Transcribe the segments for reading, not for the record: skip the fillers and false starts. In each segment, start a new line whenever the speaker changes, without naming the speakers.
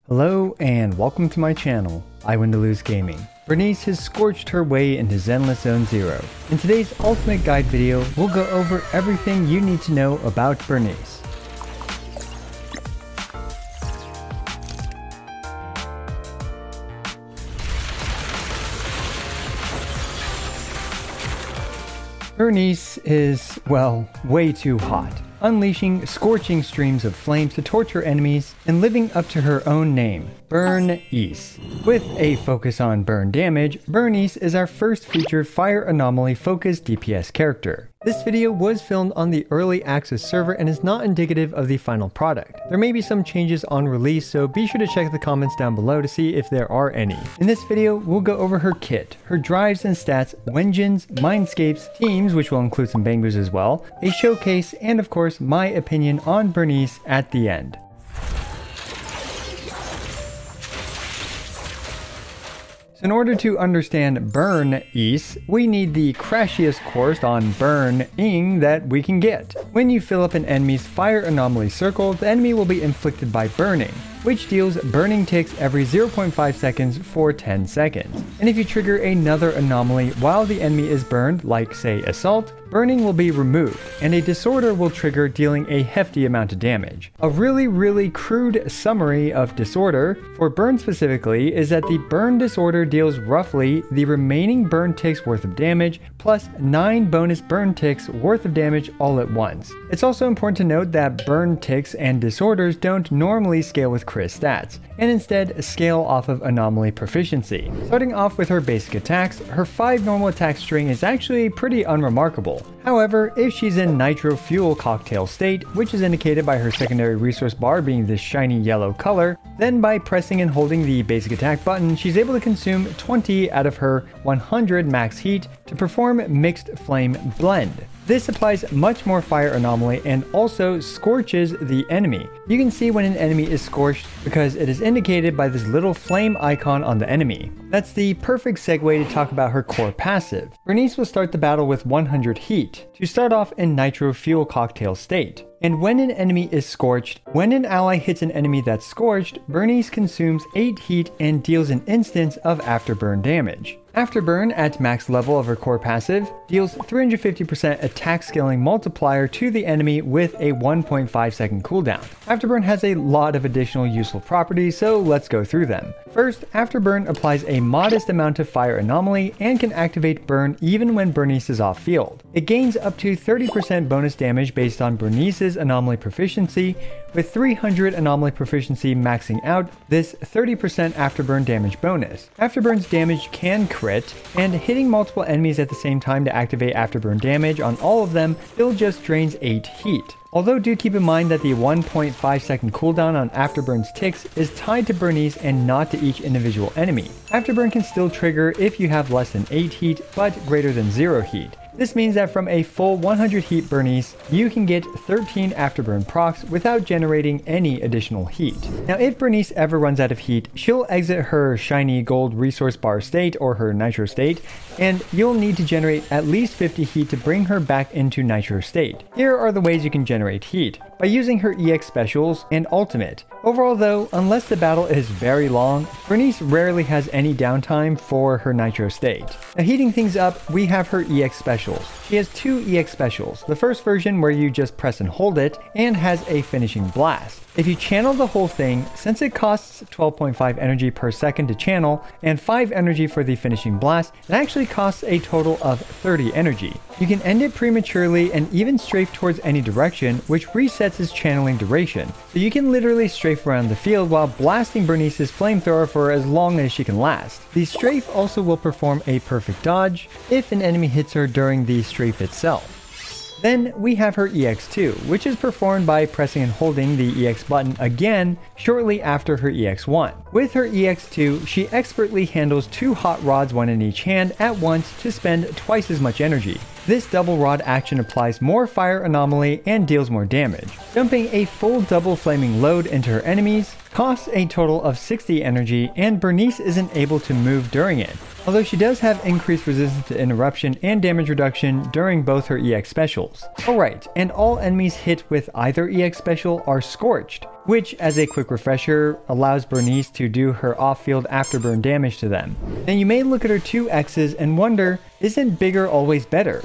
Hello and welcome to my channel, I Win to Lose Gaming. Burnice has scorched her way into Zenless Zone 0. In today's ultimate guide video, we'll go over everything you need to know about Burnice. Burnice is, well, way too hot, unleashing scorching streams of flames to torture enemies and living up to her own name, Burnice. With a focus on burn damage, Burnice is our first featured fire anomaly focused DPS character. This video was filmed on the early access server and is not indicative of the final product. There may be some changes on release, so be sure to check the comments down below to see if there are any. In this video, we'll go over her kit, her drives and stats, wengens, Mindscapes, teams, which will include some bangbus as well, a showcase, and of course my opinion on Burnice at the end. So in order to understand Burnice, we need the crashiest course on burning that we can get. When you fill up an enemy's fire anomaly circle, the enemy will be inflicted by burning, which deals burning ticks every 0.5 seconds for 10 seconds. And if you trigger another anomaly while the enemy is burned, like say assault, burning will be removed, and a disorder will trigger, dealing a hefty amount of damage. A really crude summary of disorder, for burn specifically, is that the burn disorder deals roughly the remaining burn ticks worth of damage, plus 9 bonus burn ticks worth of damage all at once. It's also important to note that burn ticks and disorders don't normally scale with crit stats, and instead scale off of anomaly proficiency. Starting off with her basic attacks, her 5 normal attack string is actually pretty unremarkable. However, if she's in nitro fuel cocktail state, which is indicated by her secondary resource bar being this shiny yellow color, then by pressing and holding the basic attack button, she's able to consume 20 out of her 100 max heat to perform mixed flame blend. This applies much more fire anomaly and also scorches the enemy. You can see when an enemy is scorched because it is indicated by this little flame icon on the enemy. That's the perfect segue to talk about her core passive. Burnice will start the battle with 100 heat, to start off in nitro fuel cocktail state. And when an enemy is scorched, when an ally hits an enemy that's scorched, Burnice consumes 8 heat and deals an instance of Afterburn damage. Afterburn, at max level of her core passive, deals 350% attack scaling multiplier to the enemy with a 1.5 second cooldown. Afterburn has a lot of additional useful properties, so let's go through them. First, Afterburn applies a modest amount of fire anomaly and can activate burn even when Burnice is off field. It gains up to 30% bonus damage based on Burnice's anomaly proficiency, with 300 anomaly proficiency maxing out this 30% Afterburn damage bonus. Afterburn's damage can crit, and hitting multiple enemies at the same time to activate Afterburn damage on all of them still just drains 8 heat. Although do keep in mind that the 1.5 second cooldown on Afterburn's ticks is tied to Burnice and not to each individual enemy. Afterburn can still trigger if you have less than 8 heat but greater than 0 heat. This means that from a full 100 heat Burnice, you can get 13 Afterburn procs without generating any additional heat. Now if Burnice ever runs out of heat, she'll exit her shiny gold resource bar state or her nitro state, and you'll need to generate at least 50 heat to bring her back into nitro state. Here are the ways you can generate heat: by using her EX specials and ultimate. Overall though, unless the battle is very long, Burnice rarely has any downtime for her nitro state. Now heating things up, we have her EX specials. She has 2 EX specials, the first version where you just press and hold it, and has a finishing blast. If you channel the whole thing, since it costs 12.5 energy per second to channel and 5 energy for the finishing blast, it actually costs a total of 30 energy. You can end it prematurely and even strafe towards any direction, which resets its channeling duration. So you can literally strafe around the field while blasting Burnice's flamethrower for as long as she can last. The strafe also will perform a perfect dodge if an enemy hits her during the strafe itself. Then we have her EX2, which is performed by pressing and holding the EX button again shortly after her EX1. With her EX2, she expertly handles 2 hot rods, one in each hand, at once to spend twice as much energy. This double rod action applies more fire anomaly and deals more damage, dumping a full double flaming load into her enemies, costs a total of 60 energy, and Burnice isn't able to move during it, although she does have increased resistance to interruption and damage reduction during both her EX specials. Alright, and all enemies hit with either EX special are Scorched, which, as a quick refresher, allows Burnice to do her off-field afterburn damage to them. Now you may look at her 2 X's and wonder, isn't bigger always better?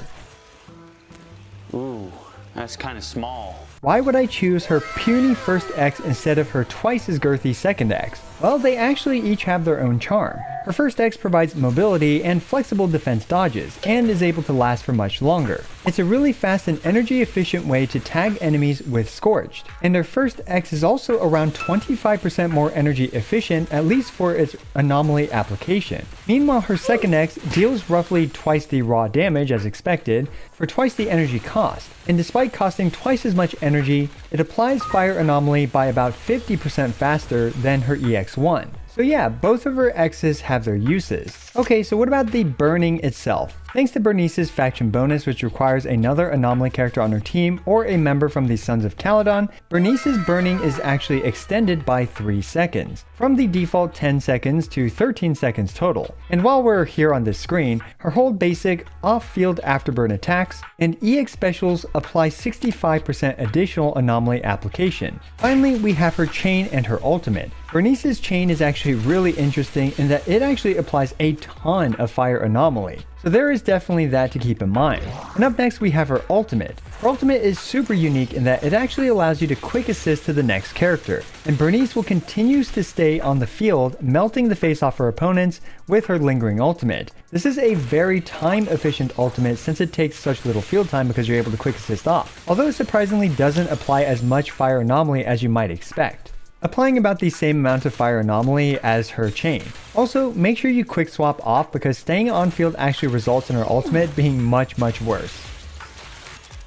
Ooh, that's kind of small.
Why would I choose her puny first X instead of her twice as girthy second X? Well, they actually each have their own charm. Her first X provides mobility and flexible defense dodges, and is able to last for much longer. It's a really fast and energy efficient way to tag enemies with Scorched. And her first X is also around 25% more energy efficient, at least for its anomaly application. Meanwhile, her second X deals roughly twice the raw damage as expected, for twice the energy cost. And despite costing twice as much energy, it applies Fire Anomaly by about 50% faster than her EX1. So yeah, both of her X's have their uses. Okay, so what about the burning itself? Thanks to Burnice's faction bonus, which requires another anomaly character on her team or a member from the Sons of Caledon, Burnice's burning is actually extended by 3 seconds, from the default 10 seconds to 13 seconds total. And while we're here on this screen, her whole basic off-field afterburn attacks and EX specials apply 65% additional anomaly application. Finally, we have her chain and her ultimate. Burnice's chain is actually really interesting in that it actually applies a ton of fire anomaly. So there is definitely that to keep in mind. And up next we have her ultimate. Her ultimate is super unique in that it actually allows you to quick assist to the next character, and Burnice will continue to stay on the field, melting the face off her opponents with her lingering ultimate. This is a very time efficient ultimate since it takes such little field time because you're able to quick assist off, although it surprisingly doesn't apply as much fire anomaly as you might expect, applying about the same amount of fire anomaly as her chain. Also, make sure you quick swap off because staying on field actually results in her ultimate being much worse.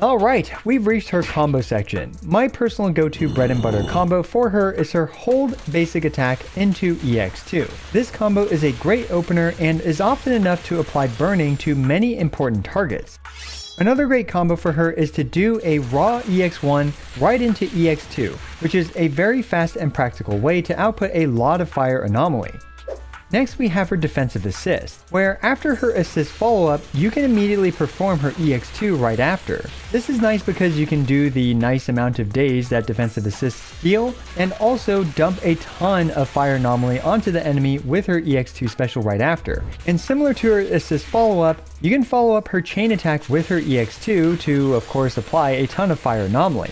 Alright, we've reached her combo section. My personal go-to bread and butter combo for her is her hold basic attack into EX2. This combo is a great opener and is often enough to apply burning to many important targets. Another great combo for her is to do a raw EX1 right into EX2, which is a very fast and practical way to output a lot of fire anomaly. Next we have her defensive assist, where after her assist follow-up, you can immediately perform her EX2 right after. This is nice because you can do the nice amount of days that defensive assists deal, and also dump a ton of fire anomaly onto the enemy with her EX2 special right after. And similar to her assist follow-up, you can follow up her chain attack with her EX2 to, of course, apply a ton of fire anomaly.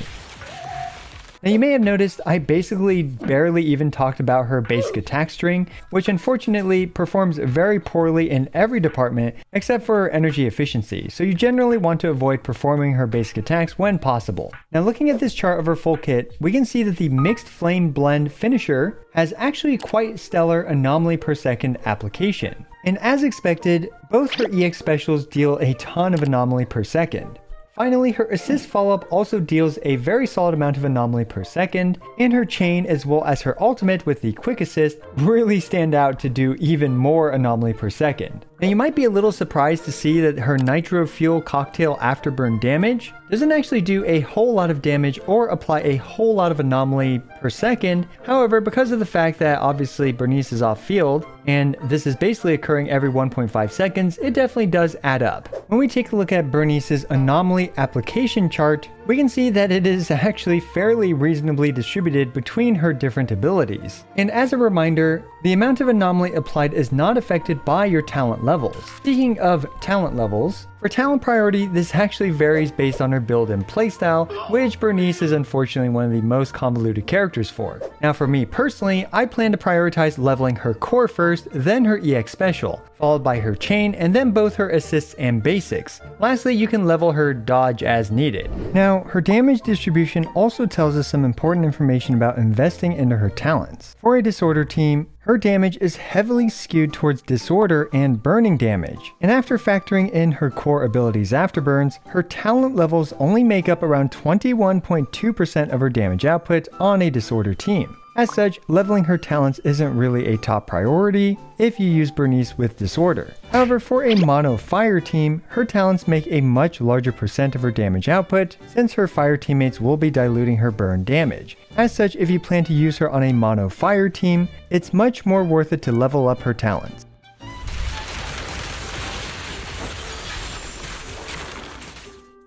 Now you may have noticed I basically barely even talked about her basic attack string, which unfortunately performs very poorly in every department except for her energy efficiency, so you generally want to avoid performing her basic attacks when possible. Now looking at this chart of her full kit, we can see that the Mixed Flame Blend finisher has actually quite stellar anomaly per second application. And as expected, both her EX specials deal a ton of anomaly per second. Finally, her assist follow-up also deals a very solid amount of anomaly per second, and her chain as well as her ultimate with the quick assist really stand out to do even more anomaly per second. Now you might be a little surprised to see that her Nitro Fuel Cocktail Afterburn damage doesn't actually do a whole lot of damage or apply a whole lot of anomaly per second. However, because of the fact that obviously Burnice is off field, and this is basically occurring every 1.5 seconds, it definitely does add up. When we take a look at Burnice's anomaly application chart, we can see that it is actually fairly reasonably distributed between her different abilities. And as a reminder, the amount of anomaly applied is not affected by your talent levels. Speaking of talent levels, for talent priority, this actually varies based on her build and playstyle, which Burnice is unfortunately one of the most convoluted characters for. Now for me personally, I plan to prioritize leveling her core first, then her EX special, followed by her chain, and then both her assists and basics. Lastly, you can level her dodge as needed. Now, her damage distribution also tells us some important information about investing into her talents. For a disorder team, her damage is heavily skewed towards disorder and burning damage, and after factoring in her core abilities afterburns, her talent levels only make up around 21.2% of her damage output on a disorder team. As such, leveling her talents isn't really a top priority if you use Burnice with Disorder. However, for a mono fire team, her talents make a much larger percent of her damage output, since her fire teammates will be diluting her burn damage. As such, if you plan to use her on a mono fire team, it's much more worth it to level up her talents.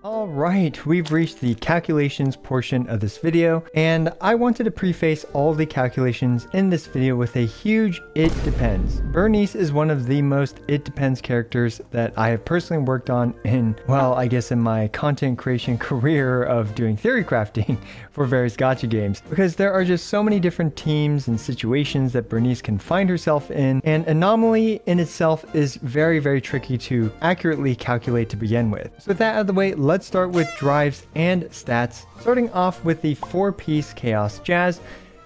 Alright, we've reached the calculations portion of this video, and I wanted to preface all the calculations in this video with a huge "it depends." Burnice is one of the most "it depends" characters that I have personally worked on in, well, I guess in my content creation career of doing theory crafting for various gacha games, because there are just so many different teams and situations that Burnice can find herself in, and Anomaly in itself is very, very tricky to accurately calculate to begin with. So with that out of the way, let's start with drives and stats, starting off with the 4-piece Chaos Jazz.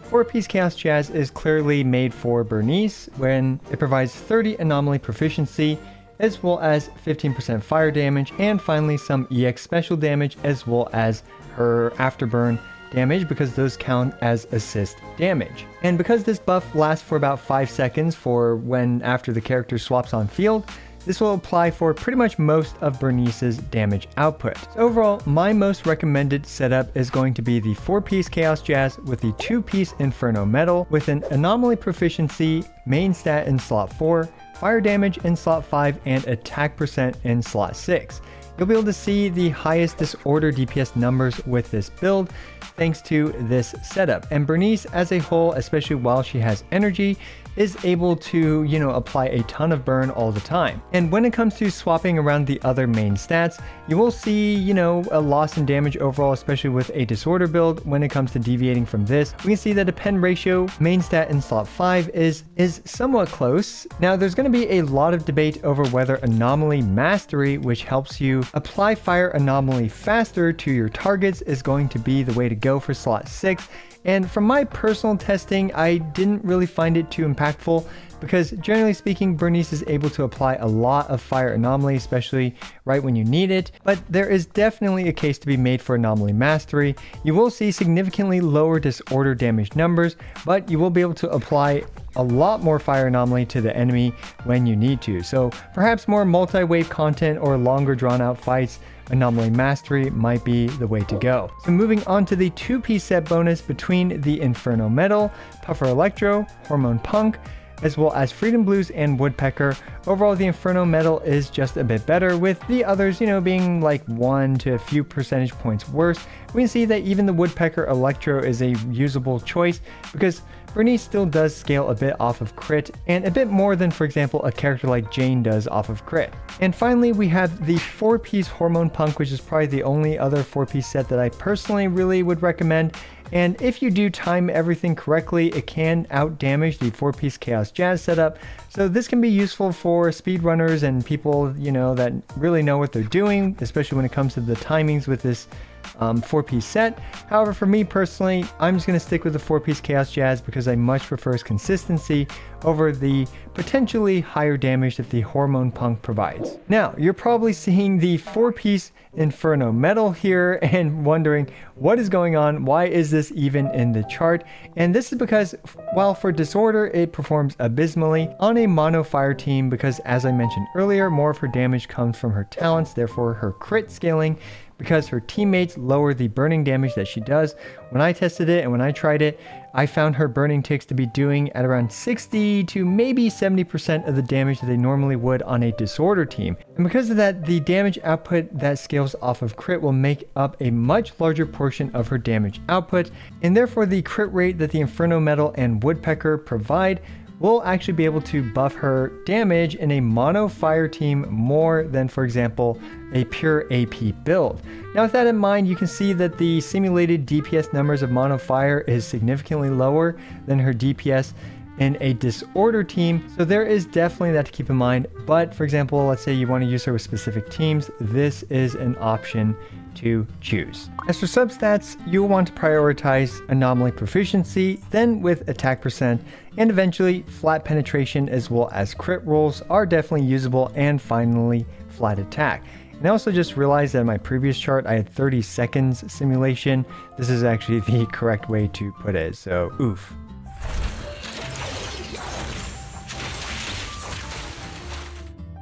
4-piece Chaos Jazz is clearly made for Burnice when it provides 30 anomaly proficiency, as well as 15% fire damage, and finally some EX special damage, as well as her Afterburn damage, because those count as assist damage. And because this buff lasts for about 5 seconds for when after the character swaps on field, this will apply for pretty much most of Burnice's damage output. So overall, my most recommended setup is going to be the 4-piece Chaos Jazz with the 2-piece Inferno Metal with an anomaly proficiency main stat in slot 4, fire damage in slot 5, and attack percent in slot 6. You'll be able to see the highest disorder DPS numbers with this build thanks to this setup. And Burnice as a whole, especially while she has energy, is able to, apply a ton of burn all the time. And when it comes to swapping around the other main stats, you will see, a loss in damage overall, especially with a disorder build. When it comes to deviating from this, we can see that the pen ratio main stat in slot 5 is somewhat close. Now there's going to be a lot of debate over whether Anomaly Mastery, which helps you apply fire anomaly faster to your targets, is going to be the way to go for slot 6. And from my personal testing, I didn't really find it too impactful, because generally speaking, Burnice is able to apply a lot of fire anomaly, especially right when you need it. But there is definitely a case to be made for Anomaly Mastery. You will see significantly lower disorder damage numbers, but you will be able to apply a lot more fire anomaly to the enemy when you need to. So perhaps more multi-wave content or longer drawn out fights, Anomaly Mastery might be the way to go. So moving on to the 2-piece set bonus between the Inferno Metal, Puffer Electro, Hormone Punk, as well as Freedom Blues and Woodpecker. Overall, the Inferno Metal is just a bit better, with the others, being like 1 to a few percentage points worse. We can see that even the Woodpecker Electro is a usable choice, because Burnice still does scale a bit off of crit, and a bit more than, for example, a character like Jane does off of crit. And finally, we have the 4-piece Hormone Punk, which is probably the only other 4-piece set that I personally really would recommend. And if you do time everything correctly, it can out damage the 4-piece Chaos Jazz setup. So this can be useful for speedrunners and people, that really know what they're doing, especially when it comes to the timings with this 4-piece set. However, for me personally, I'm just going to stick with the 4-piece Chaos Jazz, because I much prefer consistency over the potentially higher damage that the Hormone Punk provides. Now, you're probably seeing the 4-piece Inferno Metal here and wondering what is going on, why is this even in the chart? And this is because while for Disorder it performs abysmally on a mono fire team, because as I mentioned earlier, more of her damage comes from her talents, therefore her crit scaling, because her teammates lower the burning damage that she does. When I tested it and when I tried it, I found her burning ticks to be doing at around 60 to maybe 70% of the damage that they normally would on a disorder team. And because of that, the damage output that scales off of crit will make up a much larger portion of her damage output, and therefore the crit rate that the Inferno Metal and Woodpecker provide will actually be able to buff her damage in a mono fire team more than, for example, a pure AP build. Now with that in mind, you can see that the simulated DPS numbers of mono fire is significantly lower than her DPS in a disorder team, so there is definitely that to keep in mind. But for example, let's say you want to use her with specific teams, this is an option to choose. As for substats, you'll want to prioritize anomaly proficiency, then with attack percent, and eventually flat penetration as well as crit rolls are definitely usable, and finally flat attack. And I also just realized that in my previous chart I had 30 seconds simulation. This is actually the correct way to put it, so oof.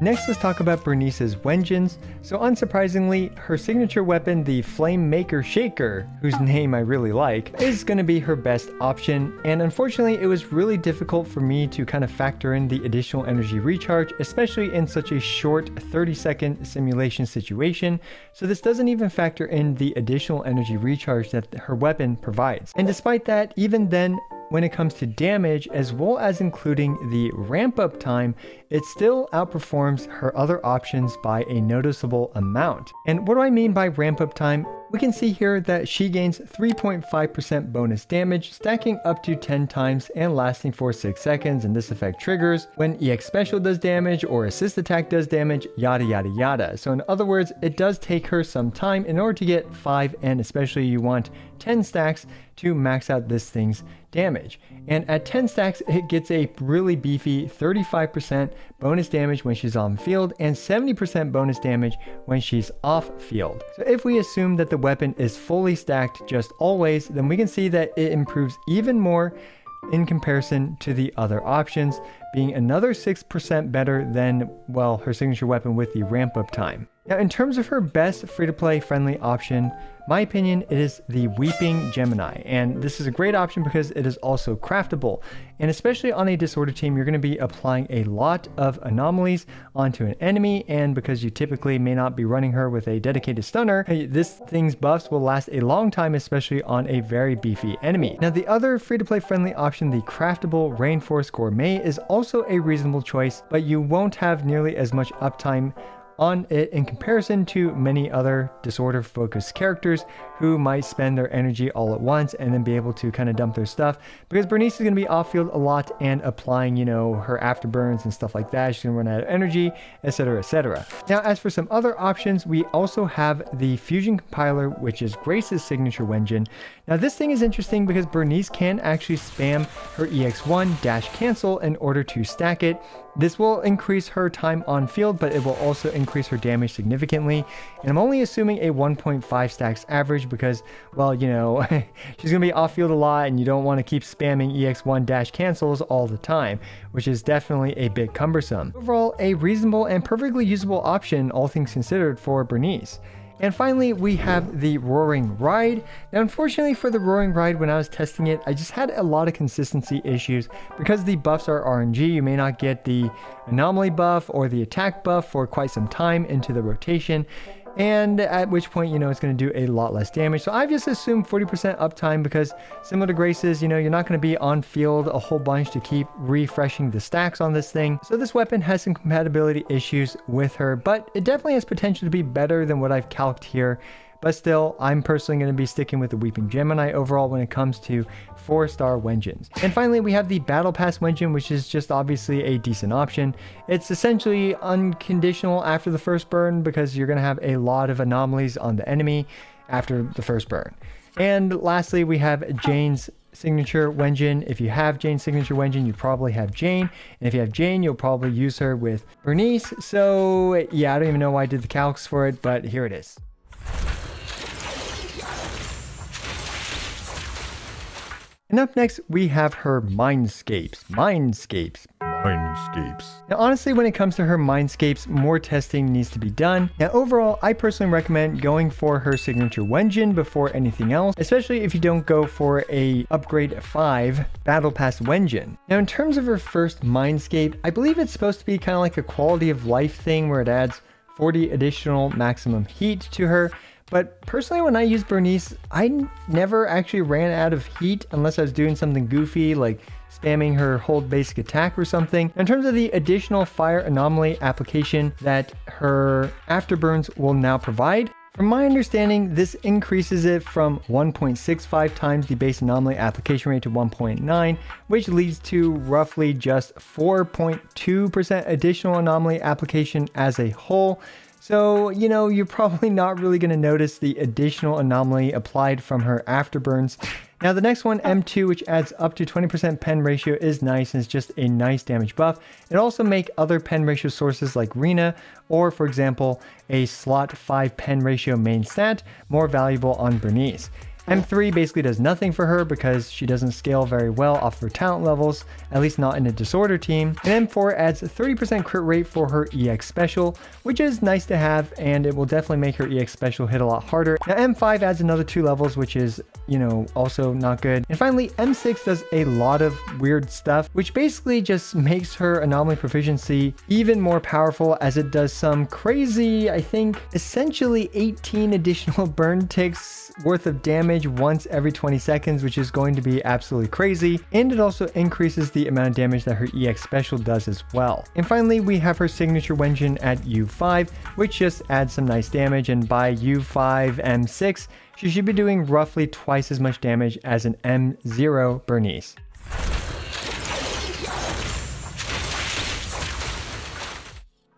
Next, let's talk about Burnice's Wengeance. So unsurprisingly, her signature weapon, the Flame Maker Shaker, whose name I really like, is going to be her best option. And unfortunately, it was really difficult for me to kind of factor in the additional energy recharge, especially in such a short 30-second simulation situation. So this doesn't even factor in the additional energy recharge that her weapon provides. And despite that, even then, when it comes to damage, as well as including the ramp up time, it still outperforms her other options by a noticeable amount. And what do I mean by ramp up time? We can see here that she gains 3.5% bonus damage, stacking up to 10 times and lasting for 6 seconds, and this effect triggers when EX Special does damage or Assist Attack does damage, yada yada yada. So in other words, it does take her some time in order to get 5 and especially you want 10 stacks to max out this thing's damage. And at 10 stacks, it gets a really beefy 35% bonus damage when she's on field and 70% bonus damage when she's off field. So if we assume that the weapon is fully stacked just always, then we can see that it improves even more in comparison to the other options, being another 6% better than, well, her signature weapon with the ramp up time. Now, in terms of her best free-to-play friendly option, my opinion, it is the Weeping Gemini, and this is a great option because it is also craftable, and especially on a disorder team, you're going to be applying a lot of anomalies onto an enemy, and because you typically may not be running her with a dedicated stunner, this thing's buffs will last a long time, especially on a very beefy enemy. Now, the other free-to-play friendly option, the craftable Rainforest Gourmet, is also a reasonable choice, but you won't have nearly as much uptime on it in comparison to many other disorder focused characters who might spend their energy all at once and then be able to kind of dump their stuff, because Burnice is going to be off field a lot and applying, you know, her afterburns and stuff like that. She's going to run out of energy, etc, etc. Now, as for some other options, we also have the Fusion Compiler, which is Grace's signature Wengeance. Now, this thing is interesting because Burnice can actually spam her EX1 dash cancel in order to stack it. This will increase her time on field, but it will also increase her damage significantly. And I'm only assuming a 1.5 stacks average because, well, you know, she's going to be off field a lot and you don't want to keep spamming EX1 dash cancels all the time, which is definitely a bit cumbersome. Overall, a reasonable and perfectly usable option, all things considered, for Burnice. And finally, we have the Roaring Ride. Now, unfortunately for the Roaring Ride, when I was testing it, I just had a lot of consistency issues. Because the buffs are RNG, you may not get the anomaly buff or the attack buff for quite some time into the rotation. And at which point, you know, it's going to do a lot less damage. So I've just assumed 40% uptime because similar to Grace's, you know, you're not going to be on field a whole bunch to keep refreshing the stacks on this thing. So this weapon has some compatibility issues with her, but it definitely has potential to be better than what I've calced here. But still, I'm personally going to be sticking with the Weeping Gemini overall when it comes to 4-star Wengeance. And finally, we have the Battle Pass Wengeance, which is just obviously a decent option. It's essentially unconditional after the first burn because you're going to have a lot of anomalies on the enemy after the first burn. And lastly, we have Jane's signature Wengeance. If you have Jane's signature Wengeance, you probably have Jane. And if you have Jane, you'll probably use her with Burnice. So yeah, I don't even know why I did the calcs for it, but here it is. And up next, we have her Mindscapes. Mindscapes. Now, honestly, when it comes to her Mindscapes, more testing needs to be done. Now, overall, I personally recommend going for her signature Wengeance before anything else, especially if you don't go for a upgrade 5 Battle Pass Wengeance. Now, in terms of her first Mindscape, I believe it's supposed to be kind of like a quality of life thing where it adds 40 additional maximum heat to her. But personally, when I use Burnice, I never actually ran out of heat unless I was doing something goofy like spamming her hold basic attack or something. In terms of the additional fire anomaly application that her afterburns will now provide, from my understanding, this increases it from 1.65 times the base anomaly application rate to 1.9, which leads to roughly just 4.2% additional anomaly application as a whole. So, you know, you're probably not really going to notice the additional anomaly applied from her afterburns. Now, the next one, M2, which adds up to 20% pen ratio, is nice and it's just a nice damage buff. It also makes other pen ratio sources like Rena or, for example, a slot 5 pen ratio main stat more valuable on Burnice. M3 basically does nothing for her because she doesn't scale very well off of her talent levels, at least not in a disorder team. And M4 adds 30% crit rate for her EX special, which is nice to have, and it will definitely make her EX special hit a lot harder. Now M5 adds another 2 levels, which is, also not good. And finally, M6 does a lot of weird stuff, which basically just makes her anomaly proficiency even more powerful, as it does some crazy, I think, essentially 18 additional burn ticks worth of damage once every 20 seconds, which is going to be absolutely crazy. And it also increases the amount of damage that her EX special does as well. And finally, we have her signature Wenjin at U5, which just adds some nice damage. And by U5 M6, she should be doing roughly twice as much damage as an M0 Burnice.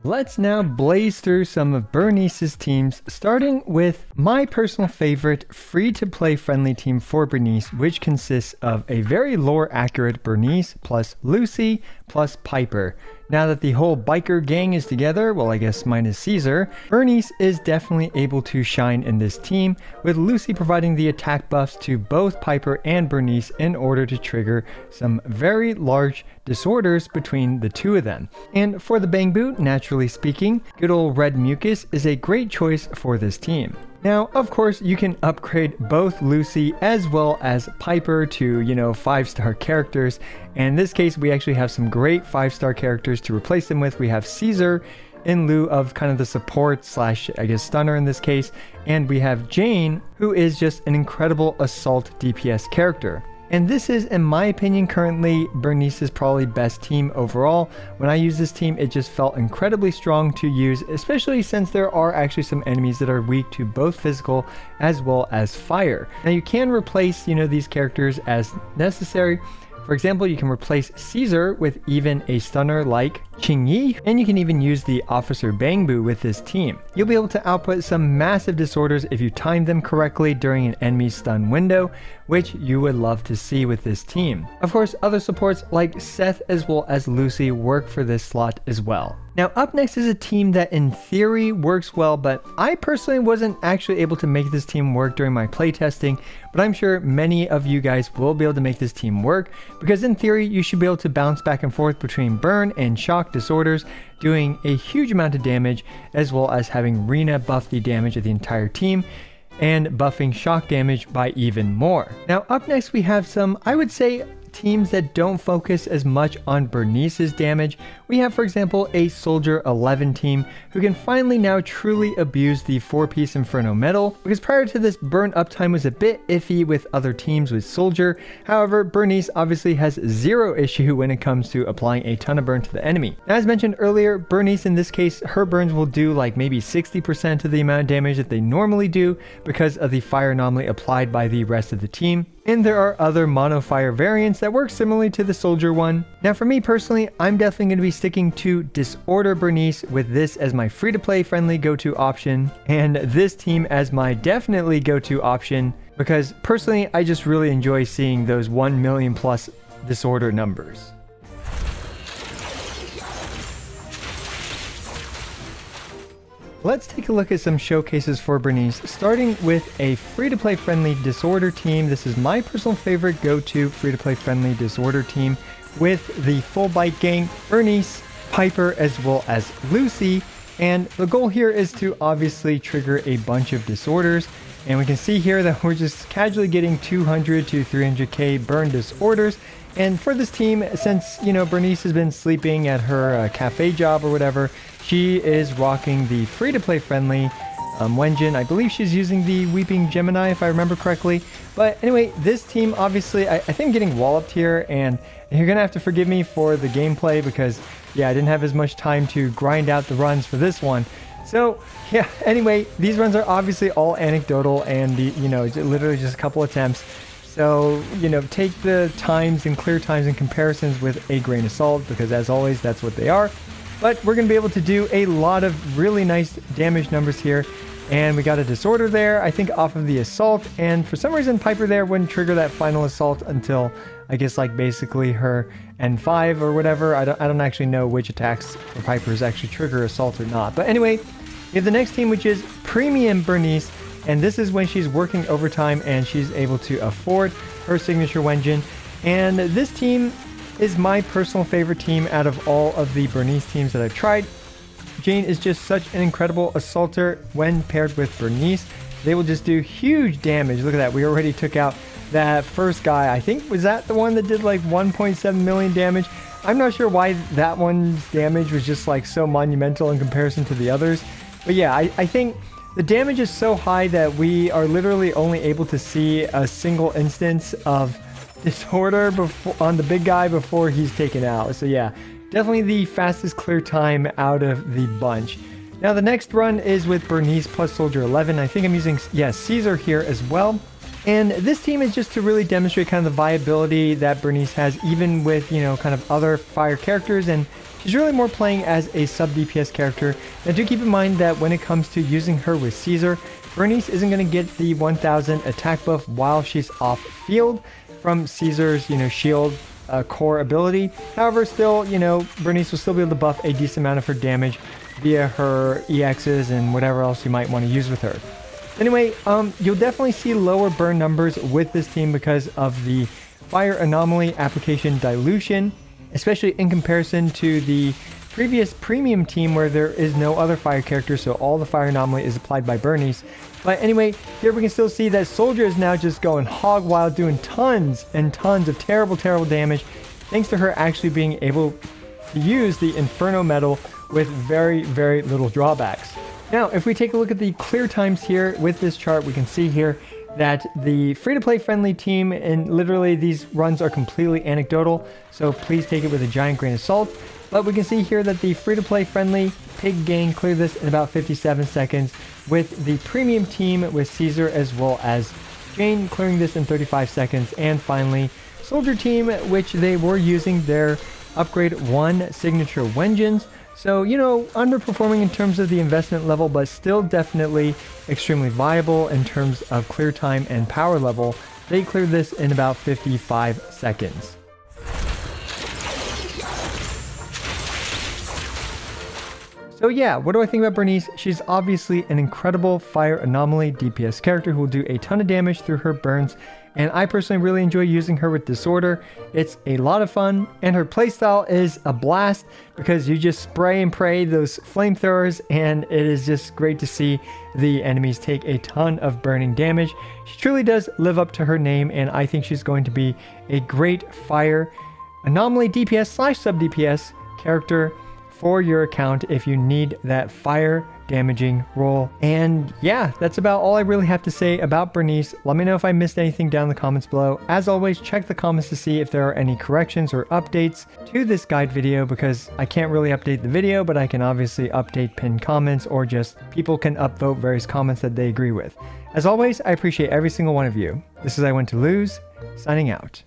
Let's now blaze through some of Burnice's teams, starting with my personal favorite free-to-play friendly team for Burnice, which consists of a very lore-accurate Burnice plus Lucy plus Piper. Now that the whole biker gang is together, well, I guess minus Caesar, Burnice is definitely able to shine in this team, with Lucy providing the attack buffs to both Piper and Burnice in order to trigger some very large disorders between the two of them. And for the Bang Boot, naturally speaking, good old Red Mucus is a great choice for this team. Now, of course, you can upgrade both Lucy as well as Piper to, 5-star characters. And in this case, we actually have some great 5-star characters to replace them with. We have Caesar in lieu of kind of the support slash, I guess, stunner in this case. And we have Jane, who is just an incredible assault DPS character. And this is, in my opinion, currently Burnice's probably best team overall. When I use this team, it just felt incredibly strong to use, especially since there are actually some enemies that are weak to both physical as well as fire. Now you can replace, these characters as necessary. For example, you can replace Caesar with even a stunner like Qingyi, and you can even use the Officer Bangbu with this team. You'll be able to output some massive disorders if you time them correctly during an enemy stun window, which you would love to see with this team. Of course, other supports like Seth as well as Lucy work for this slot as well. Now up next is a team that in theory works well, but I personally wasn't actually able to make this team work during my playtesting, but I'm sure many of you guys will be able to make this team work, because in theory you should be able to bounce back and forth between burn and shock disorders, doing a huge amount of damage, as well as having Rena buff the damage of the entire team and buffing shock damage by even more. Now up next we have some, I would say, teams that don't focus as much on Burnice's damage. We have, for example, a Soldier 11 team who can finally now truly abuse the 4-piece Inferno Metal, because prior to this, burn uptime was a bit iffy with other teams with Soldier. However, Burnice obviously has zero issue when it comes to applying a ton of burn to the enemy. Now, as mentioned earlier, Burnice in this case, her burns will do like maybe 60% of the amount of damage that they normally do because of the fire anomaly applied by the rest of the team. And there are other mono fire variants that work similarly to the Soldier one. Now for me personally, I'm definitely going to be sticking to Disorder Burnice with this as my free-to-play friendly go-to option, and this team as my definitely go-to option, because personally I just really enjoy seeing those 1 million plus disorder numbers. Let's take a look at some showcases for Burnice, starting with a free-to-play friendly disorder team. This is my personal favorite go-to free-to-play friendly disorder team with the full bite gang, Burnice, Piper, as well as Lucy. And the goal here is to obviously trigger a bunch of disorders. And we can see here that we're just casually getting 200 to 300k burn disorders. And for this team, since, Burnice has been sleeping at her cafe job or whatever, she is rocking the free-to-play friendly Wenjin. I believe she's using the Weeping Gemini, if I remember correctly. But anyway, this team, obviously, I think I'm getting walloped here, and you're going to have to forgive me for the gameplay because, yeah, I didn't have as much time to grind out the runs for this one. So, yeah, anyway, these runs are obviously all anecdotal and, literally just a couple attempts. So, take the times and clear times and comparisons with a grain of salt, because as always, that's what they are. But we're going to be able to do a lot of really nice damage numbers here. And we got a disorder there, I think, off of the assault. And for some reason, Piper there wouldn't trigger that final assault until, I guess, like basically her N5 or whatever. I don't actually know which attacks for Piper's actually trigger assault or not. But anyway, we have the next team, which is Premium Burnice. And this is when she's working overtime and she's able to afford her signature Wenjin. And this team is my personal favorite team out of all of the Burnice teams that I've tried. Jane is just such an incredible assaulter when paired with Burnice. They will just do huge damage. Look at that. We already took out that first guy. I think, was that the one that did like 1.7 million damage? I'm not sure why that one's damage was just like so monumental in comparison to the others. But yeah, I think the damage is so high that we are literally only able to see a single instance of disorder on the big guy before he's taken out. So yeah, definitely the fastest clear time out of the bunch. Now the next run is with Burnice plus Soldier 11. I think I'm using, Caesar here as well. And this team is just to really demonstrate kind of the viability that Burnice has, even with, you know, kind of other fire characters. And she's really more playing as a sub DPS character. Now do keep in mind that when it comes to using her with Caesar, Burnice isn't going to get the 1000 attack buff while she's off field from Caesar's, you know, shield core ability. However, still, you know, Burnice will still be able to buff a decent amount of her damage via her EXs and whatever else you might want to use with her. Anyway, you'll definitely see lower burn numbers with this team because of the fire anomaly application dilution, especially in comparison to the previous premium team where there is no other fire character, so all the fire anomaly is applied by Burnice. But anyway, here we can still see that Soldier is now just going hog wild, doing tons and tons of terrible damage, thanks to her actually being able to use the Inferno Metal with very little drawbacks. Now, if we take a look at the clear times here with this chart, we can see here that the free-to-play friendly team, and literally these runs are completely anecdotal, so please take it with a giant grain of salt. But we can see here that the free-to-play friendly Pig Gang cleared this in about 57 seconds, with the premium team with Caesar as well as Jane clearing this in 35 seconds, and finally Soldier team, which they were using their upgrade 1 signature Wenjins. So, you know, underperforming in terms of the investment level, but still definitely extremely viable in terms of clear time and power level. They cleared this in about 55 seconds. So yeah, what do I think about Burnice? She's obviously an incredible fire anomaly DPS character who will do a ton of damage through her burns, and I personally really enjoy using her with Disorder. It's a lot of fun, and her playstyle is a blast because you just spray and pray those flamethrowers, and it is just great to see the enemies take a ton of burning damage. She truly does live up to her name, and I think she's going to be a great fire anomaly DPS / sub DPS character for your account if you need that fire damaging role. And yeah, that's about all I really have to say about Burnice. Let me know if I missed anything down in the comments below. As always, check the comments to see if there are any corrections or updates to this guide video, because I can't really update the video, but I can obviously update pinned comments, or just people can upvote various comments that they agree with. As always, I appreciate every single one of you. This is I Went to Lose, signing out.